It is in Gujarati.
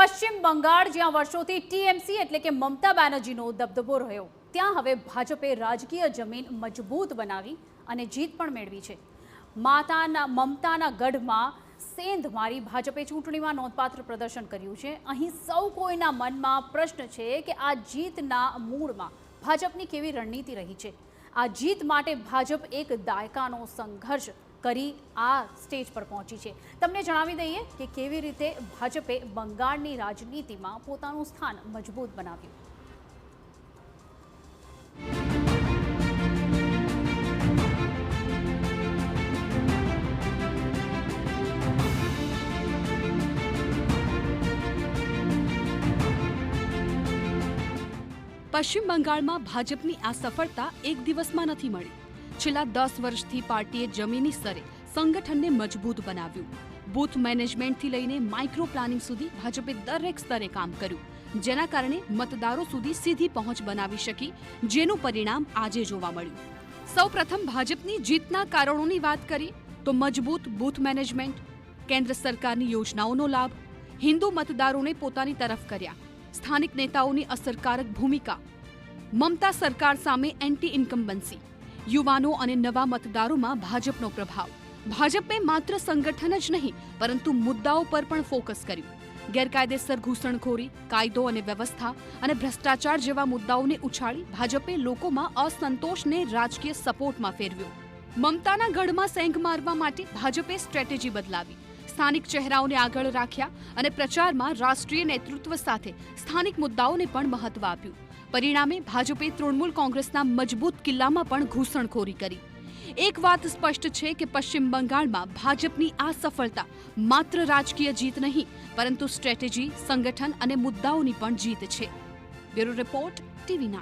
પશ્ચિમ બંગાળ જ્યાં વર્ષોથી ટીએમસી એટલે કે મમતા બેનર્જીનો દબદબો રહ્યો, ત્યાં હવે ભાજપે રાજકીય જમીન મજબૂત બનાવી અને જીત પણ મેળવી છે. મમતાના ગઢમાં સેંધ મારી ભાજપે ચૂંટણીમાં નોંધપાત્ર પ્રદર્શન કર્યું છે. અહીં સૌ કોઈના મનમાં પ્રશ્ન છે કે આ જીતના મૂળમાં ભાજપની કેવી રણનીતિ રહી છે. આ જીત માટે ભાજપ એક દાયકાનો સંઘર્ષ કરી આ સ્ટેજ પર પહોંચી છે. તમને જણાવી દઈએ કે કેવી રીતે ભાજપે બંગાળની રાજનીતિમાં પોતાનું સ્થાન મજબૂત બનાવ્યું. પશ્ચિમ બંગાળમાં ભાજપની આ સફળતા એક દિવસમાં નથી મળી. છેલ્લા 10 વર્ષથી પાર્ટીએ જમીની સ્તરે સંગઠનને મજબૂત બનાવ્યું. બૂથ મેનેજમેન્ટથી લઈને માઇક્રો પ્લાનિંગ સુધી ભાજપે દરેક સ્તરે કામ કર્યું, જેના કારણે મતદારો સુધી સીધી પહોંચ બનાવી શકી, જેનું પરિણામ આજે જોવા મળ્યું. સૌપ્રથમ ભાજપની જીતના કારણોની વાત કરીએ તો મજબૂત બૂથ મેનેજમેન્ટ, કેન્દ્ર સરકારની યોજનાઓનો લાભ, હિન્દુ મતદારોને પોતાની તરફ કર્યા, સ્થાનિક નેતાઓની અસરકારક ભૂમિકા, મમતા સરકાર સામે એન્ટી ઇન્કમ્બન્સી, યુવાનો અને નવા મતદારોમાં ભાજપનો પ્રભાવ. ભાજપે માત્ર સંગઠન જ નહીં પરંતુ મુદ્દાઓ પર પણ ફોકસ કર્યું. ગેરકાયદેસર ઘૂસણખોરી, કાયદો અને વ્યવસ્થા અને ભ્રષ્ટાચાર જેવા મુદ્દાઓને ઉછાળી ભાજપે લોકોમાં અસંતોષને રાજકીય સપોર્ટમાં ફેરવ્યો. મમતાના ગઢમાં સેંઘ મારવા માટે ભાજપે સ્ટ્રેટેજી બદલાવી, સ્થાનિક ચહેરાઓને આગળ રાખ્યા અને પ્રચારમાં રાષ્ટ્રીય નેતૃત્વ સાથે સ્થાનિક મુદ્દાઓને પણ મહત્વ આપ્યું. પરિણામે ભાજપે તૃણમૂલ કોંગ્રેસના મજબૂત કિલ્લામાં પણ ઘૂસણખોરી કરી. એક વાત સ્પષ્ટ છે કે પશ્ચિમ બંગાળમાં ભાજપની આ સફળતા માત્ર રાજકીય જીત નહીં પરંતુ સ્ટ્રેટેજી, સંગઠન અને મુદ્દાઓની પણ જીત છે. Bureau report, TV9.